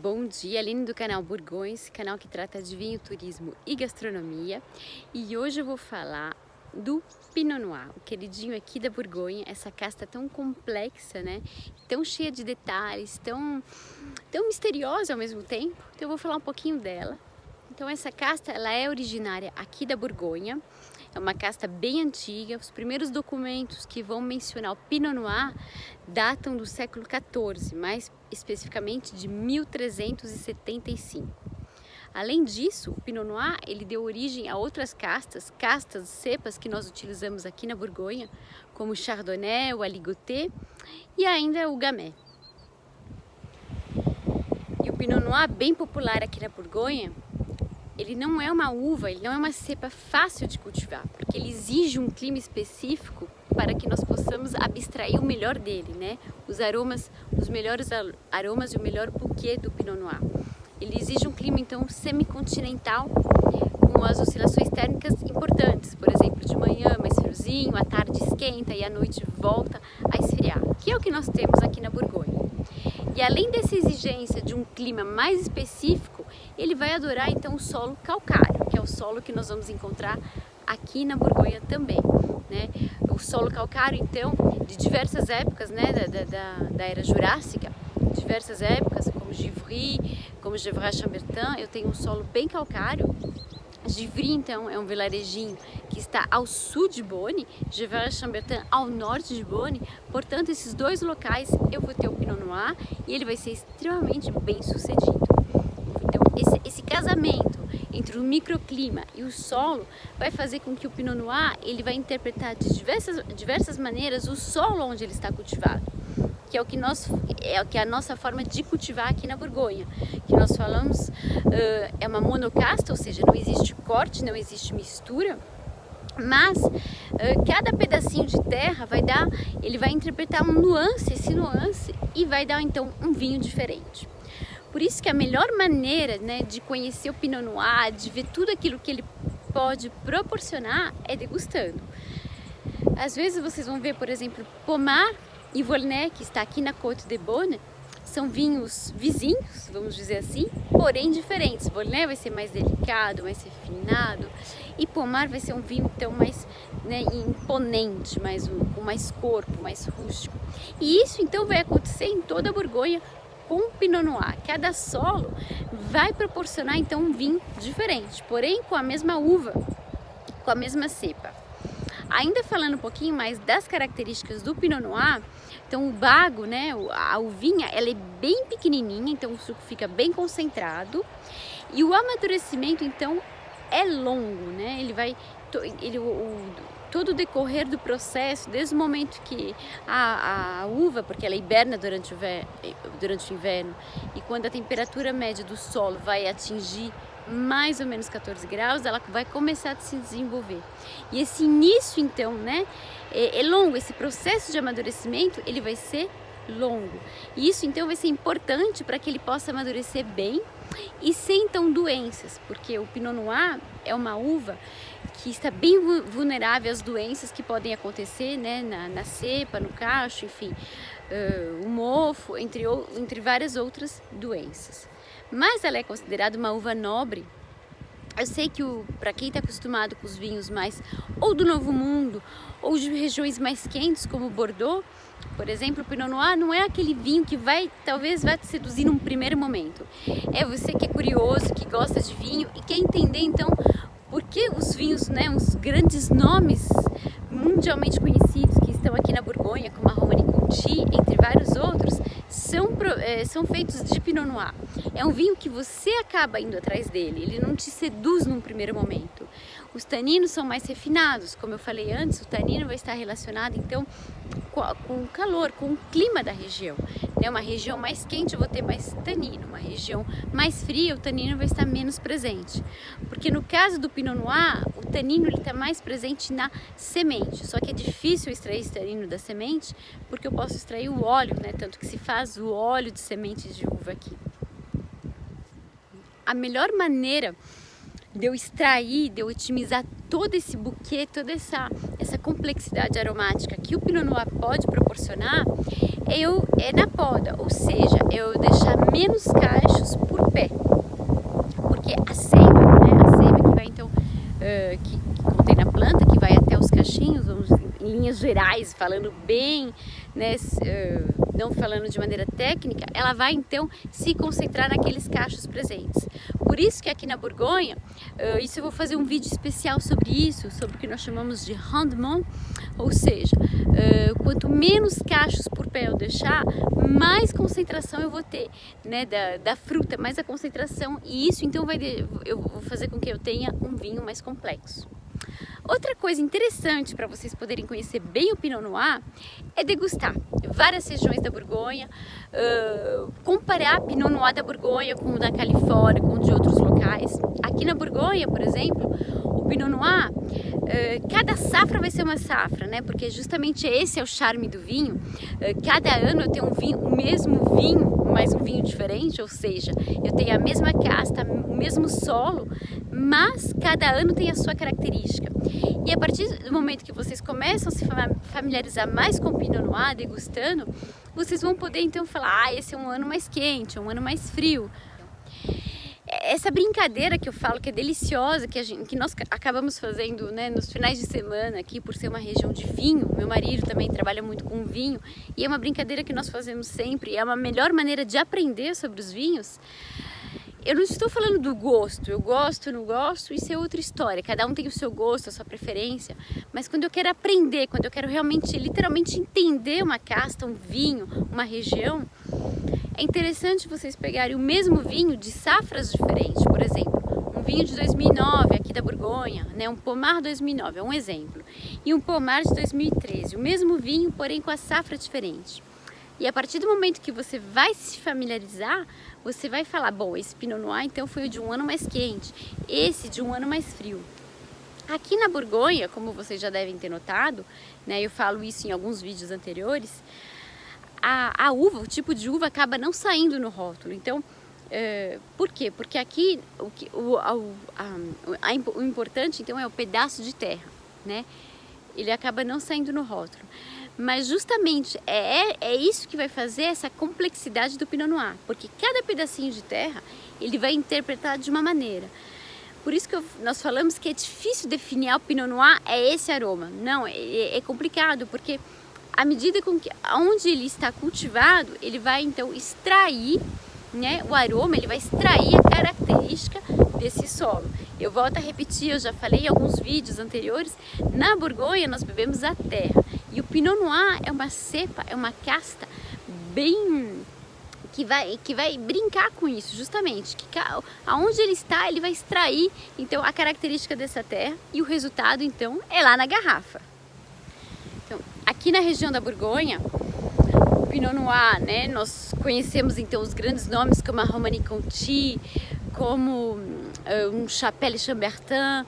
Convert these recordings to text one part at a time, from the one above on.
Bom dia, Aline do canal Bourgognes, canal que trata de vinho, turismo e gastronomia. E hoje eu vou falar do Pinot Noir, o queridinho aqui da Borgonha, essa casta tão complexa, né? Tão cheia de detalhes, tão misteriosa ao mesmo tempo. Então eu vou falar um pouquinho dela. Então essa casta, ela é originária aqui da Borgonha. É uma casta bem antiga. Os primeiros documentos que vão mencionar o Pinot Noir datam do século XIV, mais especificamente de 1375. Além disso, o Pinot Noir ele deu origem a outras castas, cepas que nós utilizamos aqui na Borgonha, como o Chardonnay, o Aligoté e ainda o Gamay. E o Pinot Noir, bem popular aqui na Borgonha, ele não é uma uva, ele não é uma cepa fácil de cultivar, porque ele exige um clima específico para que nós possamos abstrair o melhor dele, né? Os aromas, os melhores aromas e o melhor bouquet do Pinot Noir. Ele exige um clima, então, semicontinental, com as oscilações térmicas importantes, por exemplo, de manhã mais friozinho, à tarde esquenta e à noite volta a esfriar, que é o que nós temos aqui na Borgonha. E além dessa exigência de um clima mais específico, ele vai adorar então o solo calcário, que é o solo que nós vamos encontrar aqui na Borgonha também, né? O solo calcário, então, de diversas épocas, né, da era jurássica, diversas épocas, como Givry, como Gevrey-Chambertin, eu tenho um solo bem calcário. Givry, então, é um vilarejinho que está ao sul de Beaune, Gevrey-Chambertin ao norte de Beaune. Portanto, esses dois locais eu vou ter o Pinot Noir e ele vai ser extremamente bem sucedido. Então, esse casamento entre o microclima e o solo vai fazer com que o Pinot Noir ele vai interpretar de diversas maneiras o solo onde ele está cultivado, que é o que é a nossa forma de cultivar aqui na Borgonha, que nós falamos é uma monocasta, ou seja, não existe corte, não existe mistura, mas cada pedacinho de terra ele vai interpretar esse nuance e vai dar então um vinho diferente. Por isso que a melhor maneira, né, de conhecer o Pinot Noir, de ver tudo aquilo que ele pode proporcionar, é degustando. Às vezes vocês vão ver, por exemplo, Pommard e Volnay, que está aqui na Côte de Beaune, são vinhos vizinhos, vamos dizer assim, porém diferentes. Volnay vai ser mais delicado, mais refinado, e Pommard vai ser um vinho então mais, né, imponente, com mais corpo, mais rústico. E isso então vai acontecer em toda a Borgonha com o Pinot Noir. Cada solo vai proporcionar então um vinho diferente, porém com a mesma uva, com a mesma cepa. Ainda falando um pouquinho mais das características do Pinot Noir, então o bago, né, a uvinha, ela é bem pequenininha, então o suco fica bem concentrado e o amadurecimento então é longo, né? Todo o decorrer do processo, desde o momento que a uva, porque ela hiberna durante o inverno, e quando a temperatura média do solo vai atingir mais ou menos 14 graus, ela vai começar a se desenvolver. E esse início, então, né, é longo. Esse processo de amadurecimento, ele vai ser longo. E isso, então, vai ser importante para que ele possa amadurecer bem e sem, então, doenças, porque o Pinot Noir é uma uva que está bem vulnerável às doenças que podem acontecer, né, na cepa, no cacho, enfim, o mofo, entre várias outras doenças. Mas ela é considerada uma uva nobre. Eu sei que para quem está acostumado com os vinhos mais ou do Novo Mundo ou de regiões mais quentes como Bordeaux, por exemplo, o Pinot Noir não é aquele vinho que talvez vai te seduzir num primeiro momento. É você que é curioso, que gosta de vinho e quer entender então por que os vinhos, né, os grandes nomes mundialmente conhecidos que estão aqui na Borgonha, como a Romanée-Conti, entre vários outros, são feitos de Pinot Noir. É um vinho que você acaba indo atrás dele, ele não te seduz num primeiro momento. Os taninos são mais refinados, como eu falei antes, o tanino vai estar relacionado então com o calor, com o clima da região. Uma região mais quente eu vou ter mais tanino, uma região mais fria o tanino vai estar menos presente. Porque no caso do Pinot Noir, o tanino está mais presente na semente, só que é difícil extrair esse tanino da semente, porque eu posso extrair o óleo, né? Tanto que se faz o óleo de sementes de uva aqui. A melhor maneira de eu extrair, de eu otimizar todo esse buquê, toda essa complexidade aromática que o Pinot Noir pode proporcionar, é na poda, ou seja, eu deixar menos cachos linhas gerais, falando bem, né, não falando de maneira técnica, ela vai então se concentrar naqueles cachos presentes. Por isso que aqui na Borgonha, isso eu vou fazer um vídeo especial sobre isso, sobre o que nós chamamos de rendement, ou seja, quanto menos cachos por pé eu deixar, mais concentração eu vou ter, né, da fruta, mais a concentração, e isso então eu vou fazer com que eu tenha um vinho mais complexo. Outra coisa interessante para vocês poderem conhecer bem o Pinot Noir é degustar várias regiões da Borgonha, comparar Pinot Noir da Borgonha com o da Califórnia, com o de outros locais. Aqui na Borgonha, por exemplo, o Pinot Noir, cada safra vai ser uma safra, né? Porque justamente esse é o charme do vinho. Cada ano eu tenho o mesmo vinho, mas um vinho diferente, ou seja, eu tenho a mesma casta, o mesmo solo, mas cada ano tem a sua característica. E a partir do momento que vocês começam a se familiarizar mais com o Pinot Noir, degustando, vocês vão poder então falar, esse é um ano mais quente, é um ano mais frio. Essa brincadeira que eu falo que é deliciosa, que nós acabamos fazendo, né, nos finais de semana aqui, por ser uma região de vinho. Meu marido também trabalha muito com vinho e é uma brincadeira que nós fazemos sempre. É uma melhor maneira de aprender sobre os vinhos. Eu não estou falando do gosto, eu gosto, não gosto, isso é outra história. Cada um tem o seu gosto, a sua preferência. Mas quando eu quero aprender, quando eu quero realmente, literalmente entender uma casta, um vinho, uma região, é interessante vocês pegarem o mesmo vinho de safras diferentes. Por exemplo, um vinho de 2009 aqui da Borgonha, né, um Pommard 2009, é um exemplo, e um Pommard de 2013, o mesmo vinho, porém com a safra diferente. E a partir do momento que você vai se familiarizar, você vai falar, bom, esse Pinot Noir então foi o de um ano mais quente, esse de um ano mais frio. Aqui na Borgonha, como vocês já devem ter notado, né, eu falo isso em alguns vídeos anteriores, a uva, o tipo de uva acaba não saindo no rótulo. Então, por quê? Porque aqui o importante então é o pedaço de terra, né? Ele acaba não saindo no rótulo. Mas justamente é isso que vai fazer essa complexidade do Pinot Noir, porque cada pedacinho de terra ele vai interpretar de uma maneira. Por isso que nós falamos que é difícil definir o Pinot Noir é esse aroma. Não, é complicado, porque à medida com que onde ele está cultivado, ele vai então extrair, né, o aroma, ele vai extrair a característica desse solo. Eu volto a repetir, eu já falei em alguns vídeos anteriores, na Borgonha nós bebemos a terra. E o Pinot Noir é uma cepa, é uma casta bem que vai brincar com isso, justamente, que aonde ele está, ele vai extrair então a característica dessa terra e o resultado então é lá na garrafa. Então, aqui na região da Borgonha, o Pinot Noir, né, nós conhecemos então os grandes nomes como a Romanée Conti, como um Chapelle Chambertin,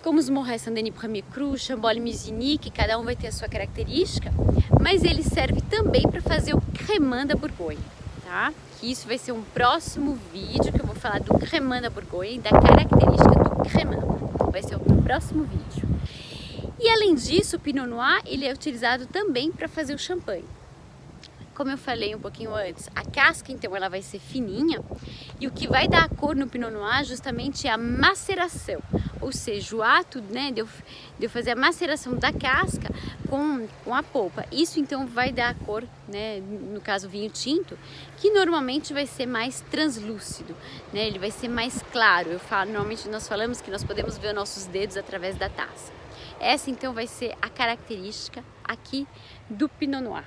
como os Moret Saint-Denis Premier Cru, Chambolle Musigny, que cada um vai ter a sua característica, mas ele serve também para fazer o Crémant da Borgonha, tá? Que isso vai ser um próximo vídeo que eu vou falar do Crémant da Borgonha e da característica do Crémant. Vai ser o próximo vídeo. E além disso, o Pinot Noir ele é utilizado também para fazer o champanhe. Como eu falei um pouquinho antes, a casca então ela vai ser fininha e o que vai dar a cor no Pinot Noir justamente é a maceração, ou seja, o ato, né, de eu fazer a maceração da casca com a polpa. Isso então vai dar a cor, né, no caso vinho tinto, que normalmente vai ser mais translúcido, né, ele vai ser mais claro. Normalmente nós falamos que nós podemos ver nossos dedos através da taça. Essa então vai ser a característica aqui do Pinot Noir.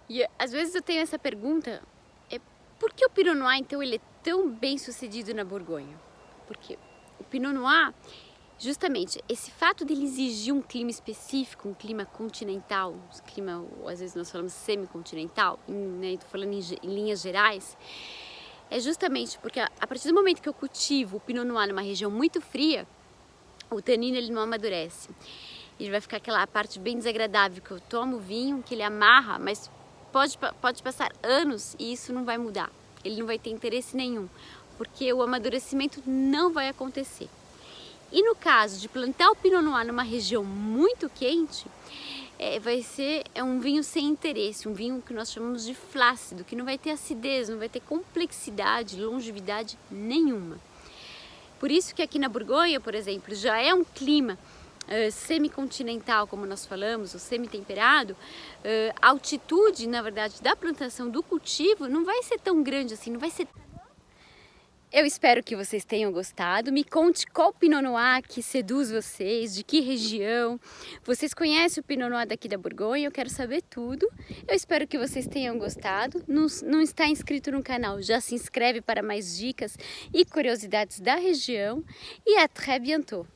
E às vezes eu tenho essa pergunta, por que o Pinot Noir então ele é tão bem sucedido na Borgonha? Porque o Pinot Noir, justamente, esse fato dele exigir um clima específico, um clima continental, um clima, às vezes nós falamos semi-continental, né, estou falando em linhas gerais, é justamente porque a partir do momento que eu cultivo o Pinot Noir numa região muito fria, o tanino ele não amadurece. Ele vai ficar aquela parte bem desagradável, que eu tomo o vinho, que ele amarra, mas pode passar anos e isso não vai mudar. Ele não vai ter interesse nenhum, porque o amadurecimento não vai acontecer. E no caso de plantar o Pinot Noir numa região muito quente, vai ser um vinho sem interesse, um vinho que nós chamamos de flácido, que não vai ter acidez, não vai ter complexidade, longevidade nenhuma. Por isso que aqui na Borgonha, por exemplo, já é um clima semicontinental, como nós falamos, o semi-temperado, a altitude, na verdade, da plantação do cultivo não vai ser tão grande assim, não vai ser. Eu espero que vocês tenham gostado. Me conte qual Pinot Noir que seduz vocês, de que região. Vocês conhecem o Pinot Noir daqui da Borgonha? Eu quero saber tudo. Eu espero que vocês tenham gostado. Não está inscrito no canal? Já se inscreve para mais dicas e curiosidades da região. E à très bientôt!